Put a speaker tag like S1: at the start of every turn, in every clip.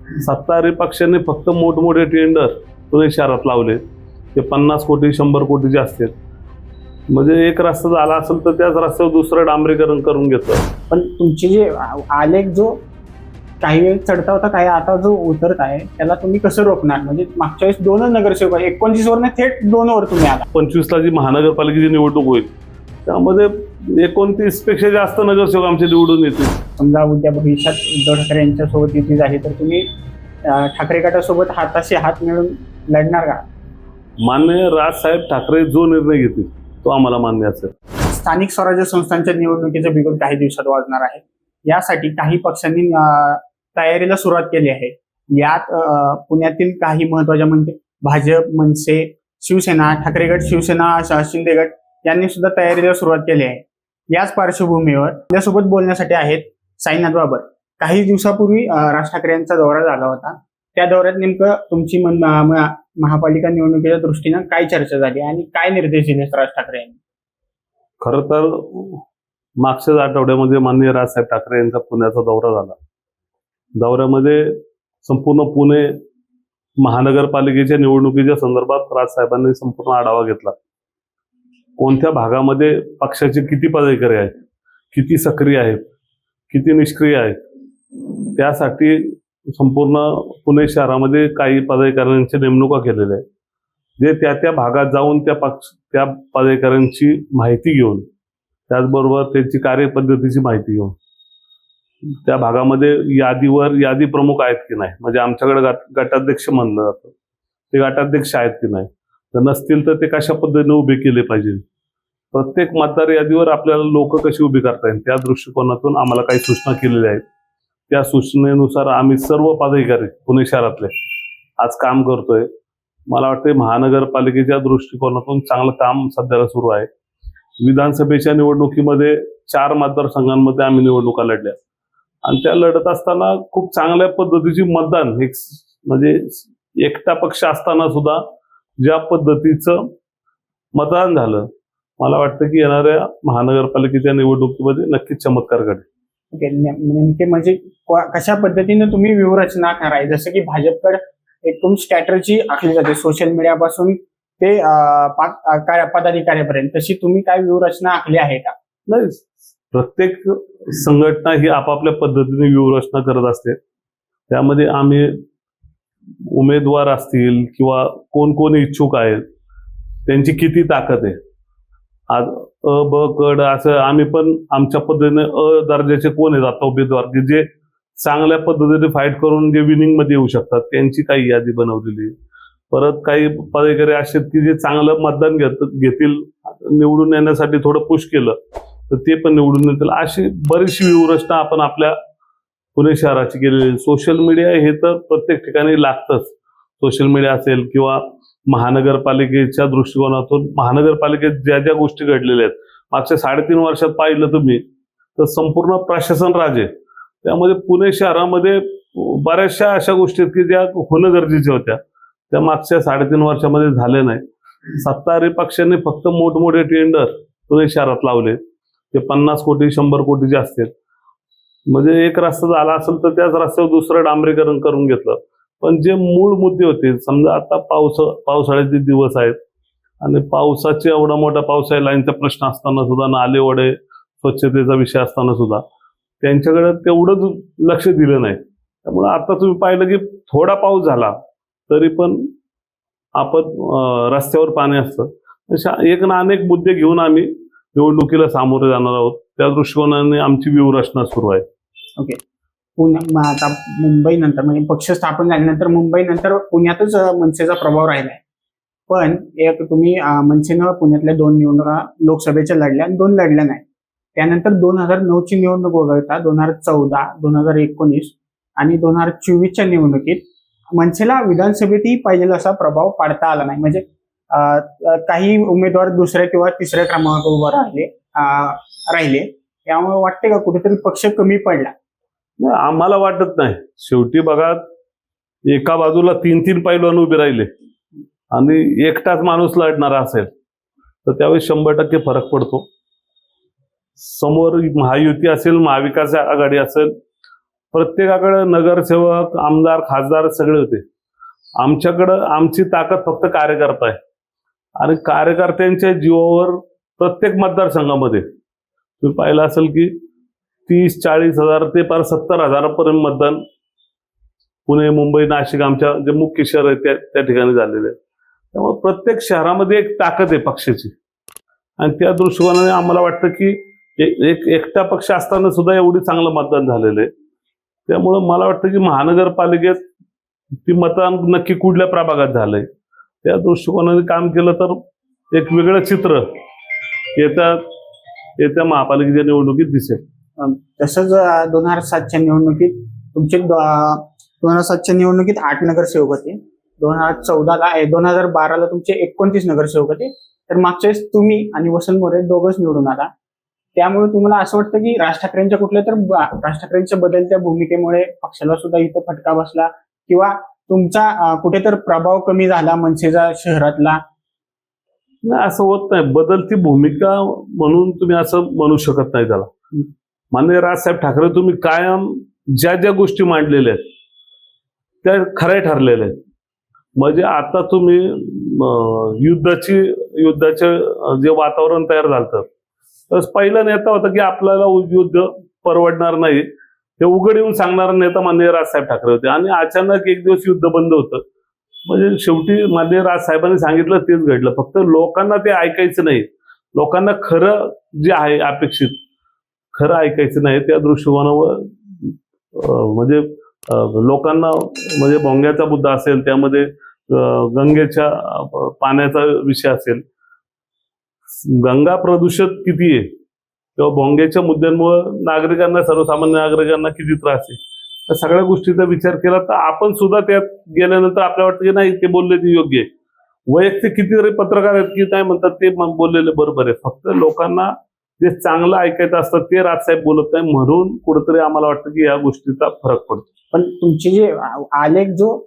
S1: सत्ताधारी पक्षाने फक्त मोठमोठे टेंडर पुणे शहरात लावले, ते 50 कोटी 100 कोटीचे असतील. म्हणजे एक रस्ता झाला असेल तर त्याच रस्त्यावर दुसरं डांबरीकरण करून घेतलं.
S2: पण तुमची जे आलेख जो काही वेळ चढता होता, काही आता जो उतरत आहे, त्याला तुम्ही कसं रोखणार? म्हणजे मागच्या वेळेस 2च नगरसेवक आहे, 29 वरनं थेट 2 वर तुम्ही आला.
S1: 25ला जी महानगरपालिकेची निवडणूक होईल त्यामध्ये 29 पेक्षा जास्त नगरसेवक आमचे निवडून येतील.
S2: समजा उद्या भविष्यात उद्धव ठाकरे यांच्यासोबत युती झाली तर तुम्ही ठाकरे गटासोबत हाताशी हात मिळून लढणार का?
S1: माननीय राजसाहेब ठाकरे जो निर्णय घेतील तो आम्हाला मान्य असेल.
S2: स्थानिक स्वराज्य संस्थांच्या निवडणुकीचं बिगुल काही दिवसात वाजणार आहे. यासाठी काही पक्षांनी तयारीला सुरुवात केली आहे. यात पुण्यातील काही महत्वाच्या म्हणजे भाजप, मनसे, शिवसेना, ठाकरे गट, शिवसेना, शिंदे गट यांनी सुद्धा तयारीला सुरुवात केली आहे. याच पार्श्वभूमीवर आपल्यासोबत बोलण्यासाठी आहेत साईनाथ बाबर. काही दिवसापूर्वी राज ठाकरे यांचा दौरा झाला होता. त्या दौऱ्यात नेमकं तुमची महापालिका निवडणुकीच्या दृष्टीनं काय चर्चा झाली आणि काय निर्देश दिले राज ठाकरे यांनी?
S1: खरं तर मागच्याच आठवड्यामध्ये माननीय राजसाहेब ठाकरे यांचा पुण्याचा दौरा झाला. दौऱ्यामध्ये संपूर्ण पुणे महानगरपालिकेच्या निवडणुकीच्या संदर्भात राजसाहेबांनी संपूर्ण आढावा घेतला. कोणत्या भागामध्ये पक्षाचे किती पदाधिकारी आहेत, किती सक्रिय आहेत, किती निष्क्रिय आहेत, त्यासाठी संपूर्ण पुणे शहरामध्ये काही पदाधिकाऱ्यांची नेमणुका केलेल्या आहेत. जे त्या भागात जाऊन त्या पदाधिकाऱ्यांची माहिती घेऊन, त्याचबरोबर त्यांची कार्यपद्धतीची माहिती घेऊन, त्या भागामध्ये यादी प्रमुख आहेत की नाही, म्हणजे आमच्याकडे गटाध्यक्ष म्हणलं जातं, ते गटाध्यक्ष आहेत की नाही, तर नसतील तर ते कशा पद्धतीने उभे केले पाहिजे. प्रत्येक मतदार यादीवर आपल्याला लोक कशी उभी करता येईल त्या दृष्टिकोनातून आम्हाला काही सूचना केलेल्या आहेत. त्या सूचनेनुसार आम्ही सर्व पदाधिकारी पुणे शहरातले आज काम करतोय. मला वाटते महानगरपालिकेच्या दृष्टिकोनातून चांगलं काम सध्याला सुरू आहे. विधानसभेच्या निवडणुकीमध्ये 4 मतदारसंघांमध्ये आम्ही निवडणुका लढल्या आणि त्या लढत असताना खूप चांगल्या पद्धतीची मतदान, म्हणजे एकटा पक्ष असताना सुद्धा ज्या पद्धतीचं मतदान झालं, मला वाटतं की येणाऱ्या महानगरपालिकेच्या निवडणुकीमध्ये नक्कीच चमत्कार घडेल.
S2: ओके, नेमके म्हणजे कशा पद्धतीने तुम्ही व्यूहरचना कराय? जसं की भाजपकडे एकूण स्ट्रॅटर्जी आखली जाते सोशल मीडियापासून ते पदाधिकाऱ्यापर्यंत, तशी तुम्ही काय व्यूहरचना आखली आहे का?
S1: नाही, प्रत्येक संघटना ही आपापल्या पद्धतीने व्यूहरचना करत असते. त्यामध्ये आम्ही उमेदवार असतील किंवा कोण इच्छुक आहेत, त्यांची किती ताकद आहे, आज ब क असं आम्ही पण आमच्या पद्धतीने दर्जाचे कोण आहेत आता उमेदवार की जे चांगल्या पद्धतीने फाईट करून जे विनिंग मध्ये येऊ शकतात, त्यांची काही यादी बनवलेली. परत काही पदाधिकारी असे की जे चांगलं मतदान घेतील, निवडून येण्यासाठी थोडं पुश केलं तर ते पण निवडून येतील. अशी बरीचशी व्यूहरचना आपण आपल्या पुणे शहराची केलेली. सोशल मीडिया हे तर प्रत्येक ठिकाणी लागतंच. सोशल मीडिया असेल किंवा महानगरपालिकेच्या दृष्टिकोनातून महानगरपालिकेत ज्या ज्या गोष्टी घडलेल्या आहेत मागच्या 3.5 वर्षात पाहिलं तुम्ही तर संपूर्ण प्रशासन राज आहे. त्यामध्ये पुणे शहरामध्ये बऱ्याचशा अशा गोष्टी आहेत की ज्या होणं गरजेच्या होत्या, त्या मागच्या 3.5 वर्षामध्ये झाल्या नाही. सत्ताधारी पक्षाने फक्त मोठमोठे टेंडर पुणे शहरात लावले, ते 50 कोटी 100 कोटीचे असतील. म्हणजे एक रस्ता झाला असेल तर त्याच रस्त्यावर दुसरं डांबरीकरण करून घेतलं. पण जे मूळ मुद्दे होते, समजा आता पावसाळ्याचे दिवस आहेत आणि पावसाचे एवढा मोठा पाऊस आहे, लाईनचा प्रश्न असताना सुद्धा, नाले ओढे स्वच्छतेचा विषय असताना सुद्धा त्यांच्याकडे तेवढंच लक्ष दिलं नाही. त्यामुळे आता तुम्ही पाहिलं की थोडा पाऊस झाला तरी पण आपण रस्त्यावर पाणी असतं. अशा एक ना अनेक मुद्दे घेऊन आम्ही निवडणुकीला सामोरे जाणार आहोत. त्या दृष्टिकोनाने आमची व्यूहरचना सुरू आहे.
S2: ओके, आता मुंबईनंतर म्हणजे पक्ष स्थापन झाल्यानंतर मुंबईनंतर पुण्यातच मनसेचा प्रभाव राहिलाय. पण एक तुम्ही मनसेनं पुण्यातल्या 2 निवडणुका लोकसभेच्या लढल्या आणि 2 लढल्या नाही. त्यानंतर 2009ची निवडणूक वगळता 2014, 2019 आणि 2024च्या निवडणुकीत मनसेला विधानसभेतही पाहिजे असा प्रभाव पाडता आला नाही. म्हणजे काही उमेदवार 2ऱ्या किंवा 3ऱ्या क्रमांकावर राहिले. त्यामुळे वाटते का कुठेतरी पक्ष कमी पडला?
S1: आम्हाला वाटत नाही. शेवटी बघा, एका बाजूला 3 पैलवान उभे राहिले आणि एकटाच माणूस लढणारा असेल तर त्यावेळी 100% फरक पडतो. समोर महायुती असेल, महाविकास आघाडी असेल, प्रत्येकाकडे नगरसेवक, आमदार, खासदार सगळे होते. आमच्याकडं आमची ताकद फक्त कार्यकर्ता आहे आणि कार्यकर्त्यांच्या जीवावर प्रत्येक मतदारसंघामध्ये तुम्ही पाहिलं असेल की 30-40 हजार ते 70 हजारापर्यंत मतदान पुणे, मुंबई, नाशिक आमच्या जे मुख्य शहर आहेत त्या ठिकाणी झालेले आहे. त्यामुळे प्रत्येक शहरामध्ये एक ताकद आहे पक्षाची आणि त्या दृष्टिकोनाने आम्हाला वाटतं की एक एकटा पक्ष असताना सुद्धा एवढी चांगलं मतदान झालेलं आहे. त्यामुळं मला वाटतं की महानगरपालिकेत ती मतदान नक्की कुठल्या प्रभागात झालंय त्या दृष्टिकोनाने काम केलं तर एक वेगळं चित्र येत्या महापालिकेच्या निवडणुकीत दिसेल.
S2: तसंच 2007च्या निवडणुकीत तुमचे 2007च्या निवडणुकीत 8 नगरसेवक होते. 2012ला तुमचे 29 नगरसेवक होते. तर मागच्या वेळेस तुम्ही आणि वसंत मोरे दोघंच निवडून आला. त्यामुळे तुम्हाला असं वाटतं की राज ठाकरेंच्या बदलत्या भूमिकेमुळे पक्षाला सुद्धा इथं फटका बसला किंवा तुमचा कुठेतरी प्रभाव कमी झाला मनसेचा शहरातला?
S1: नाही, असं होत नाही. बदलती भूमिका म्हणून तुम्ही असं म्हणू शकत नाही त्याला. माननीय राजसाहेब ठाकरे तुम्ही कायम ज्या गोष्टी मांडलेल्या आहेत त्या खऱ्या ठरलेल्या आहेत. म्हणजे आता तुम्ही युद्धाचे जे वातावरण तयार झालं तर पहिला नेता होता की आपल्याला युद्ध परवडणार नाही हे उघड येऊन सांगणारा नेता माननीय राजसाहेब ठाकरे होते आणि अचानक एक दिवस युद्ध बंद होतं. म्हणजे शेवटी माननीय राजसाहेबांनी सांगितलं तेच घडलं. फक्त लोकांना ते ऐकायचं नाही, लोकांना खरं जे आहे अपेक्षित खरं ऐकायचं नाही. त्या दृष्टिकोनावर म्हणजे लोकांना म्हणजे भोंग्याचा मुद्दा असेल, त्यामध्ये गंगेच्या पाण्याचा विषय असेल, गंगा प्रदूषित किती आहे किंवा भोंग्याच्या मुद्द्यांमुळे नागरिकांना, सर्वसामान्य नागरिकांना किती त्रास आहे, त्या सगळ्या गोष्टीचा विचार केला तर आपण सुद्धा त्यात गेल्यानंतर आपल्याला वाटतं की नाही ते बोलले ते योग्य आहे. वैयक्तिक कितीतरी पत्रकार आहेत की काय म्हणतात ते बोललेले बरोबर आहे. फक्त लोकांना जे चांगलं ऐकायचं असतं ते राजसाहेब बोलत नाही, म्हणून कुठेतरी आम्हाला वाटतं की या गोष्टीचा फरक पडतो.
S2: पण तुमचे जे आलेख जो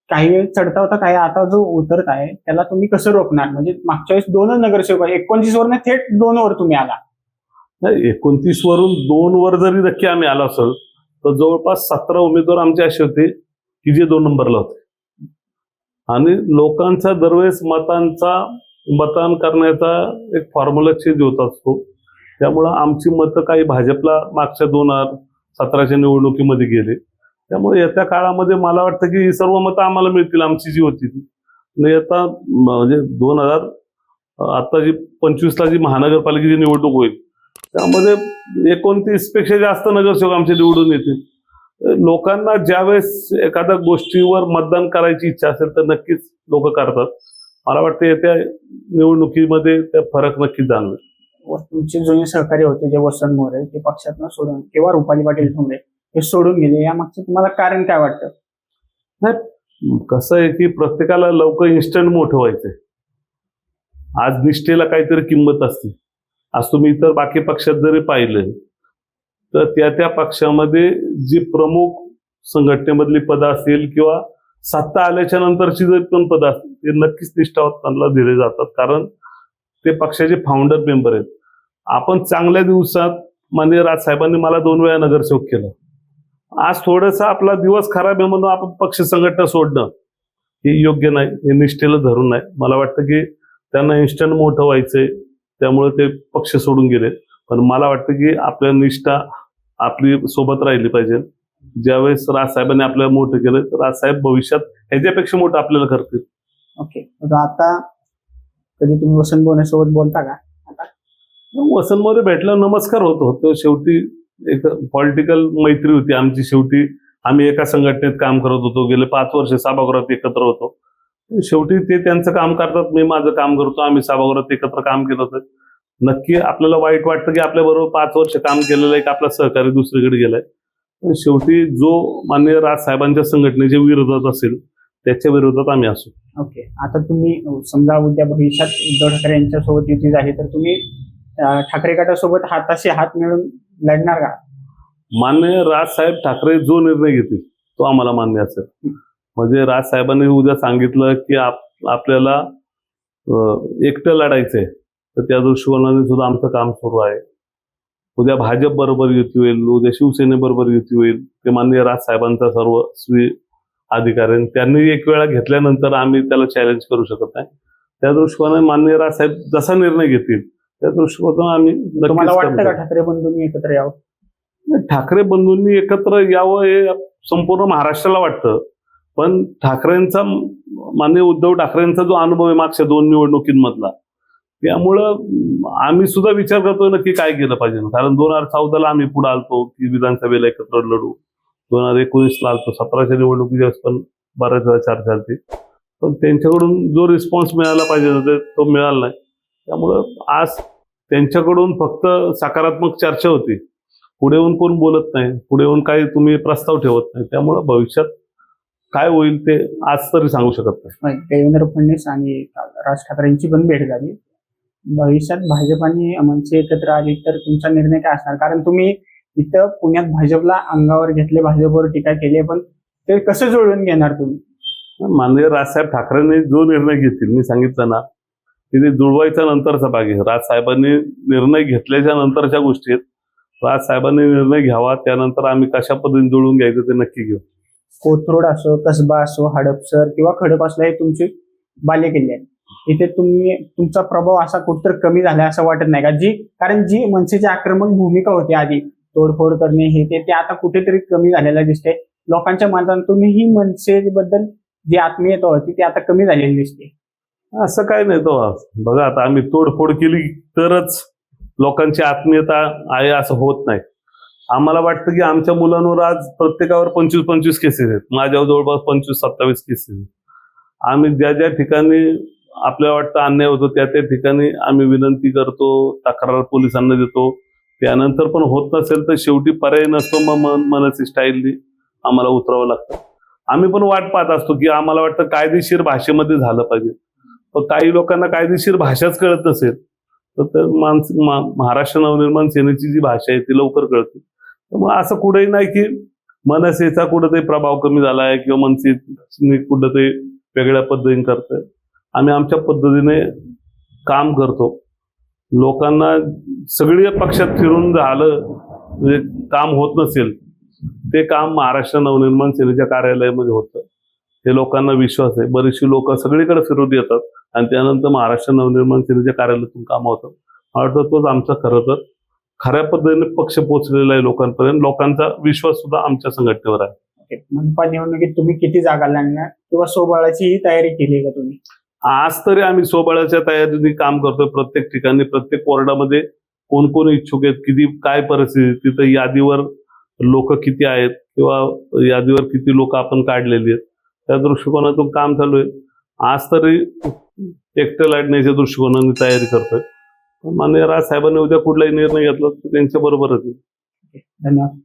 S2: काही वेळ चढता होता, काही आता जो उतरत आहे त्याला तुम्ही कसं रोखणार? म्हणजे मागच्या वेळेस 2 नगरसेवक 29 वरनं थेट 2 वर तुम्ही आला.
S1: नाही, 29 वरून 2 वर जरी नक्की आम्ही आलो असेल तर जवळपास 17 उमेदवार आमचे असे होते की जे 2 नंबरला होते आणि लोकांचा दरवेळेस मतदान करण्याचा एक फॉर्म्युला चेंज होत असतो. त्यामुळं आमची मतं काही भाजपला मागच्या 2017च्या निवडणुकीमध्ये गेले. त्यामुळे येत्या काळामध्ये मला वाटतं की सर्व मतं आम्हाला मिळतील आमची जी होती ती. आता म्हणजे आता जी 25ला जी महानगरपालिकेची निवडणूक होईल त्यामध्ये 29 पेक्षा जास्त नगरसेवक आमचे निवडून येतील. लोकांना ज्यावेळेस एखाद्या गोष्टीवर मतदान करायची इच्छा असेल तर नक्कीच लोक करतात. मला वाटतं येत्या निवडणुकीमध्ये त्या फरक नक्कीच जाणवेल.
S2: तुमचे जुने सहकारी होते जे वसंत मोरे ते पक्षातनं सोडून किंवा रुपाली पाटील ठोंबरे हे सोडून गेले, यामागचं तुम्हाला कारण काय वाटतं?
S1: नाही, कसं आहे की प्रत्येकाला लवकर इन्स्टंट मोठं व्हायचंय. आज निष्ठेला काहीतरी किंमत असते. आज तुम्ही इतर बाकी पक्षात जरी पाहिलं तर त्या पक्षामध्ये जी प्रमुख संघटनेमधली पदं असतील किंवा सत्ता आल्याच्या नंतरची जरी पण पदं असतील ते नक्कीच निष्ठावंतांना दिले जातात, कारण ते पक्षाचे फाउंडर मेंबर आहेत. आपण चांगल्या दिवसात माननीय राजसाहेबांनी मला 2 वेळा नगरसेवक केलं. आज थोडंसं आपला दिवस खराब आहे म्हणून आपण पक्ष संघटना सोडणं हे योग्य नाही, हे निष्ठेला धरून नाही. मला वाटतं की त्यांना इन्स्टंट मोठं व्हायचंय त्यामुळे ते पक्ष सोडून गेले. पण मला वाटतं की आपल्या निष्ठा आपली सोबत राहिली पाहिजे. ज्यावेळेस राजसाहेबांनी आपल्याला मोठं केलं तर राजसाहेब भविष्यात ह्याच्यापेक्षा मोठं आपल्याला करतील.
S2: ओके, आता कधी तुम्ही वसंत मोरे सोबत बोलता का? आता
S1: वसंत मोरे भेटला नमस्कार होतो. शेवटी एक पॉलिटिकल मैत्री होती आमची. शेवटी आम्ही एका संघटनेत काम करत होतो, गेले 5 वर्ष सभागृहात एकत्र होतो. शेवटी ते त्यांचं काम करतात, मी माझं काम करतो. आम्ही सभागृहात एकत्र काम केलं होतं. नक्की आपल्याला वाईट वाटतं की आपल्या बरोबर 5 वर्ष काम केलेलं एक आपला सहकारी दुसरीकडे गेलाय. पण शेवटी जो माननीय राजसाहेबांच्या संघटनेच्या विरोधात असेल त्याच्या विरोधात आम्ही असू.
S2: ओके, आता तुम्ही समजा उद्या भविष्यात उद्धव ठाकरे यांच्या सोबत युती झाली तर तुम्ही ठाकरे गटासोबत हाताशी हात मिळून लढणार का?
S1: माननीय राजसाहेब ठाकरे जो निर्णय घेतील तो आम्हाला मान्य असेल. म्हणजे राजसाहेबांनी उद्या सांगितलं की आपल्याला एकटं लढायचंय तर त्या दृष्टिकोनाने सुद्धा आमचं काम सुरू आहे. उद्या भाजप बरोबर युती होईल, उद्या शिवसेनेबरोबर युती होईल, ते माननीय राजसाहेबांचा सर्वस्वी अधिकार आहे. त्यांनी एक वेळा घेतल्यानंतर आम्ही त्याला चॅलेंज करू शकत नाही. त्या दृष्टिकोनाने माननीय राजसाहेब जसा निर्णय घेतील त्या दृष्टिकोनातून आम्ही
S2: तुम्हाला
S1: नक्कीच
S2: वाटतं
S1: करू.
S2: का ठाकरे बंधूंनी एकत्र यावं?
S1: ठाकरे बंधूंनी एकत्र यावं हे संपूर्ण महाराष्ट्राला वाटतं, पण ठाकरेंचा माननीय उद्धव ठाकरेंचा जो अनुभव आहे मागच्या 2 निवडणुकींमधला, त्यामुळं आम्ही सुद्धा विचार करतोय नक्की काय केलं पाहिजे. कारण 2014ला आम्ही पुढे आलतो की विधानसभेला एकत्र लढू, 2019ला आलतो, 17च्या निवडणुकीच्या पण बऱ्याच वेळा चर्चा झाली, पण त्यांच्याकडून जो रिस्पॉन्स मिळाला पाहिजे तो मिळाला नाही. त्यामुळं आज त्यांच्याकडून फक्त सकारात्मक चर्चा होती, पुढे येऊन कोण बोलत नाही, पुढे येऊन काही तुम्ही प्रस्ताव ठेवत नाही. त्यामुळं भविष्यात काय होईल ते आज तरी सांगू शकत नाही.
S2: देवेंद्र फडणवीस आणि राज ठाकरेंची पण भेट झाली. भविष्यात भाजप आणि मनसे एकत्र आली तर तुमचा निर्णय काय असणार? कारण तुम्ही इथं पुण्यात भाजपला अंगावर घेतले, भाजपवर टीका केली, पण ते कसं जुळवून घेणार तुम्ही?
S1: माननीय राजसाहेब ठाकरेंनी जो निर्णय घेतील, मी सांगितलं ना की ते जुळवायच्या नंतरचा भाग आहे. राजसाहेबांनी निर्णय घेतल्याच्या नंतरच्या गोष्टी आहेत. राजसाहेबांनी निर्णय घ्यावा, त्यानंतर आम्ही कशा पद्धतीने जुळवून घ्यायचं ते नक्की घेऊ.
S2: कोथरूड असो, कसबा असो, हडपसर किंवा खडकवासला हे तुमचे बालेकिल्ले आहेत. इथे तुमचा प्रभाव असा कुठतर कमी झाला असं वाटत नाही का? कारण जी मनसेची आक्रमक भूमिका होती आधी, तोडफोड करणे हे ते आता कुठेतरी कमी झालेलं दिसते. लोकांच्या मनातून ही मनसेबद्दल जी आत्मीयता होती ती आता कमी झालेली दिसते.
S1: असं काय नाही. तो बघा, आता आम्ही तोडफोड केली तरच लोकांची आत्मीयता आहे असं होत नाही. आम्हाला वाटतं की आमच्या मुलांवर आज प्रत्येकावर 25-25 केसेस आहेत. माझ्यावर जवळपास 25-27 केसेस आहेत. आम्ही ज्या ज्या ठिकाणी आपल्याला वाटतं अन्याय होतो त्या ठिकाणी आम्ही विनंती करतो, तक्रार पोलिसांना देतो. त्यानंतर पण होत नसेल तर शेवटी पर्याय नसतो, मग मनसे स्टाईलनी आम्हाला उतरावं लागतं. आम्ही पण वाट पाहत असतो की आम्हाला वाटतं कायदेशीर भाषेमध्ये झालं पाहिजे, पण काही लोकांना कायदेशीर भाषाच कळत नसेल तर महाराष्ट्र नवनिर्माण सेनेची जी भाषा आहे ती लवकर कळते. त्यामुळे असं कुठेही नाही की मनसेचा कुठेतरी प्रभाव कमी झाला आहे किंवा मनसे कुठेतरी वेगळ्या पद्धतीने करतोय. आम्ही आमच्या पद्धतीने काम करतो. लोकांना सगळ्या पक्षात फिरून झालं म्हणजे काम होत नसेल, ते काम महाराष्ट्र नवनिर्माण सेनेच्या कार्यालयामध्ये होतं. हे लोकांना विश्वास आहे. बरीचशी लोक सगळीकडे फिरून येतात आणि त्यानंतर महाराष्ट्र नवनिर्माण सेनेच्या कार्यालयातून काम होतं. मला वाटतं तोच आमचा खरं तर खऱ्या पद्धतीने पक्ष पोहोचलेला आहे लोकांपर्यंत. लोकांचा विश्वास सुद्धा आमच्या संघटनेवर आहे.
S2: मनपा निवडणुकीत तुम्ही किती जागा लढणार किंवा स्वबळाची ही तयारी केली आहे का तुम्ही?
S1: आज तरी आम्ही स्वबळाच्या तयारीने काम करतोय. प्रत्येक ठिकाणी, प्रत्येक वॉर्डामध्ये कोण कोण इच्छुक आहेत, किती काय परिस्थिती, तिथं यादीवर लोक किती आहेत किंवा यादीवर किती लोक आपण काढलेली आहेत, त्या दृष्टिकोनातून काम चालू आहे. आज तरी एकटं लढण्याच्या दृष्टिकोनाने तयारी करतोय. माननीय राजसाहेबांनी उद्या कुठलाही निर्णय घेतला तर त्यांच्या बरोबरच आहे.
S2: धन्यवाद.